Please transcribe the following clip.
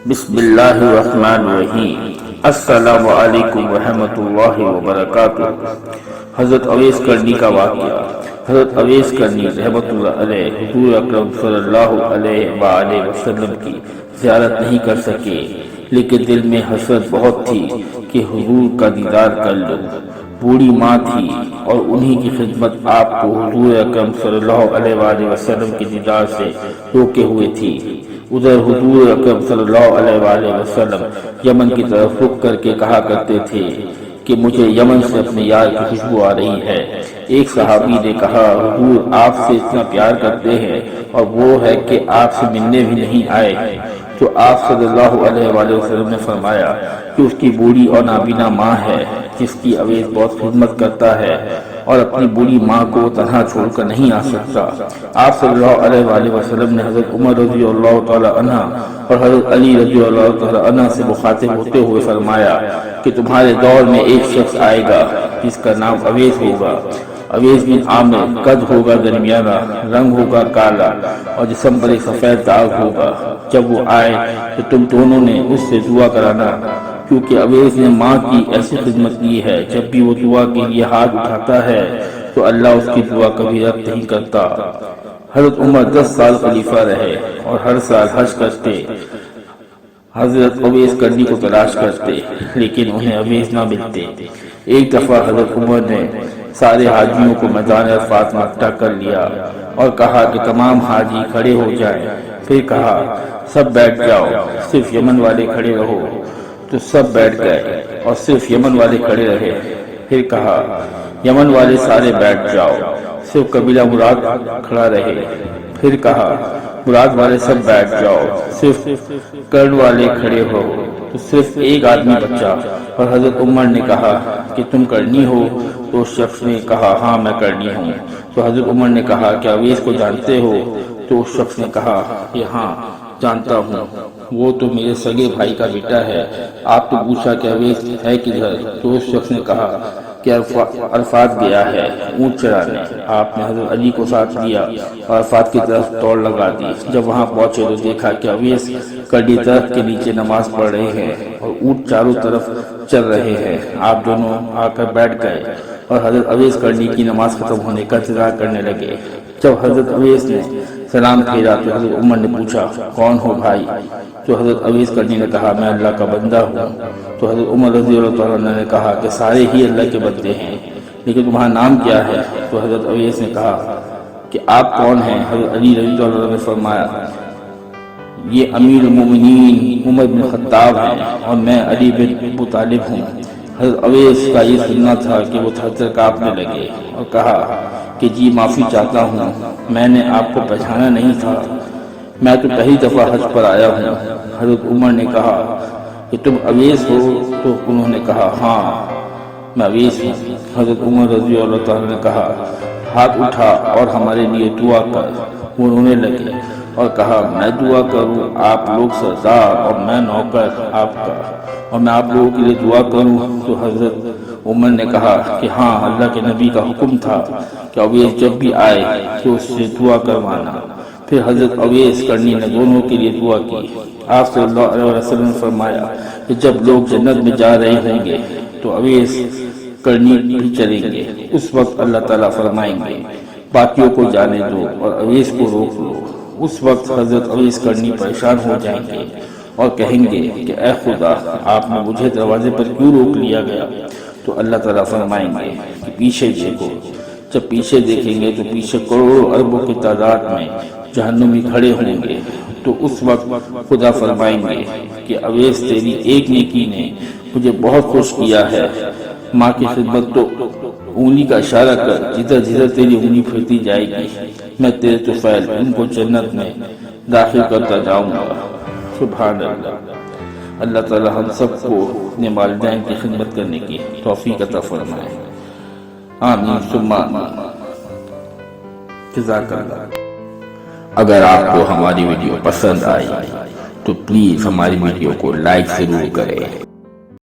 بسم اللہ الرحمن الرحیم۔ السلام علیکم ورحمۃ اللہ وبرکاتہ۔ حضرت اویس کرنی کا واقعہ۔ حضرت اویس کرنی رحمۃ اللہ علیہ حضور اکرم صلی اللہ علیہ وآلہ وسلم کی زیارت نہیں کر سکے، لیکن دل میں حسرت بہت تھی کہ حضور کا دیدار کر لوں۔ بوڑھی ماں تھی اور انہی کی خدمت آپ کو حضور اکرم صلی اللہ علیہ وآلہ وسلم کے دیدار سے روکے ہوئے تھی۔ ادھر حضور اکرم صلی اللہ علیہ وآلہ وسلم یمن کی طرف رخ کر کے کہا کرتے تھے کہ مجھے یمن سے اپنے یار کی خوشبو آ رہی ہے۔ ایک صحابی نے کہا، حضور آپ سے اتنا پیار کرتے ہیں اور وہ ہے کہ آپ سے ملنے بھی نہیں آئے۔ تو آپ صلی اللہ علیہ وآلہ وسلم نے فرمایا کہ اس کی بوڑھی اور نابینا ماں ہے جس کی اویس بہت خدمت کرتا ہے اور اپنی بوڑھی ماں کو تنہا چھوڑ کر نہیں آ سکتا۔ آپ صلی اللہ علیہ وآلہ وسلم نے حضرت عمر رضی اللہ تعالی عنہ اور حضرت علی رضی اللہ تعالی عنہ سے مخاطب ہوتے ہوئے فرمایا کہ تمہارے دور میں ایک شخص آئے گا جس کا نام اویس ہوگا۔ اویس بن عامر، قد ہوگا درمیانہ، رنگ ہوگا کالا اور جسم پر ایک سفید داغ ہوگا۔ جب وہ آئے تو تم دونوں نے اس سے دعا کرانا، کیونکہ اویس نے ماں کی ایسی خدمت کی ہے، جب بھی وہ دعا کے لیے ہاتھ اٹھاتا ہے تو اللہ اس کی دعا کبھی رد نہیں کرتا۔ حضرت عمر 10 سال خلیفہ رہے اور ہر سال حج کرتے، حضرت اویس کرنی کو تلاش کرتے، لیکن انہیں اویس نہ ملتے۔ ایک دفعہ حضرت عمر نے سارے حاجیوں کو میدان عرفات میں اکٹھا کر لیا اور کہا کہ تمام حاجی کھڑے ہو جائیں۔ پھر کہا، سب بیٹھ جاؤ، صرف یمن والے کھڑے رہو۔ تو سب بیٹھ گئے اور صرف یمن والے کھڑے رہے۔ پھر کہا، یمن والے سارے بیٹھ جاؤ، صرف قبیلہ مراد کھڑا رہے۔ پھر کہا، مراد والے سب بیٹھ جاؤ، صرف کرن والے کھڑے ہو۔ تو صرف ایک آدمی بچا اور حضرت عمر نے کہا کہ تم کرنی ہو؟ تو اس شخص نے کہا، ہاں میں کرنی ہوں۔ تو حضرت عمر نے کہا کہ اویس کو جانتے ہو؟ تو اس شخص نے کہا کہ ہاں جانتا ہوں، وہ تو میرے سگے بھائی کا بیٹا ہے۔ آپ تو پوچھا کہ اویس ہے کدھر؟ تو اس شخص نے کہا کہ عرفات گیا ہے اونٹ چرانے۔ آپ نے حضرت علی کو ساتھ لیا اور عرفات کی طرف دوڑ لگا دی۔ جب وہاں پہنچے تو دیکھا کہ اویس کرنی درخت کے نیچے نماز پڑھ رہے ہیں اور اونٹ چاروں طرف چل رہے ہیں۔ آپ دونوں آ کر بیٹھ گئے اور حضرت اویس کرنی کی نماز ختم ہونے کا انتظار کرنے لگے۔ جب حضرت اویس نے سلام پھیرا تو حضرت عمر نے پوچھا، کون ہو بھائی؟ تو حضرت اویس کرنی نے کہا، میں اللہ کا بندہ ہوں۔ تو حضرت عمر رضی اللہ تعالیٰ عنہ نے کہا کہ سارے ہی اللہ کے بندے ہیں، لیکن تمہارا نام کیا ہے؟ تو حضرت اویس نے کہا کہ آپ کون ہیں؟ حضرت علی رضی اللہ عنہ نے فرمایا، یہ امیر المومنین عمر بن خطاب ہیں اور میں علی بن ابو طالب ہوں۔ حضرت اویس کا یہ سننا تھا کہ وہ تھر تھر کانپنے لگے اور کہا کہ جی معافی چاہتا ہوں، میں نے آپ کو پہچانا نہیں تھا، میں تو پہلی دفعہ حج پر آیا ہوں۔ حضرت عمر نے کہا کہ تم اویس ہو؟ تو انہوں نے کہا، ہاں میں اویس ہوں۔ حضرت عمر رضی اللہ تعالیٰ نے کہا، ہاتھ اٹھا اور ہمارے لیے دعا کر۔ وہ رونے لگے اور کہا، میں دعا کروں؟ آپ لوگ سردار اور میں نوکر آپ کا، اور میں آپ لوگوں کے لیے دعا کروں؟ تو حضرت عمر نے کہا کہ ہاں، اللہ کے نبی کا حکم تھا کہ اویس جب بھی آئے تو اس سے دعا کروانا۔ پھر حضرت اویس کرنی نے دونوں کے لیے دعا کی۔ آپ صلی اللہ علیہ وسلم نے فرمایا کہ جب لوگ جنت میں جا رہے ہوں گے تو اویس کرنی بھی چلیں گے۔ اس وقت اللہ تعالیٰ فرمائیں گے، باقیوں کو جانے دو اور اویس کو روک لو۔ اس وقت حضرت اویس کرنی پریشان ہو جائیں گے اور کہیں گے کہ اے خدا، آپ نے مجھے دروازے پر کیوں روک لیا گیا؟ تو اللہ تعالیٰ فرمائیں گے کہ پیچھے دیکھو۔ جب پیچھے دیکھیں گے تو پیچھے کروڑوں اربوں کی تعداد میں جہنمی کھڑے ہوں گے۔ تو اس وقت خدا فرمائیں گے کہ اویس تیری ایک نیکی نے مجھے بہت خوش کیا ہے۔ ماں کی خدمت تو انگلی کا اشارہ کر، جدھر جدھر تیری انگلی پھرتی جائے گی میں تیرے طفیل ان کو جنت میں داخل کرتا جاؤں گا۔ سبحان اللہ۔ اللہ تعالی ہم سب کو اپنے والدین کی خدمت کرنے کی توفیق عطا فرمائے۔ آمین ثم آمین۔ جزاک اللہ۔ اگر آپ کو ہماری ویڈیو پسند آئی تو پلیز ہماری ویڈیو کو لائک ضرور کریں۔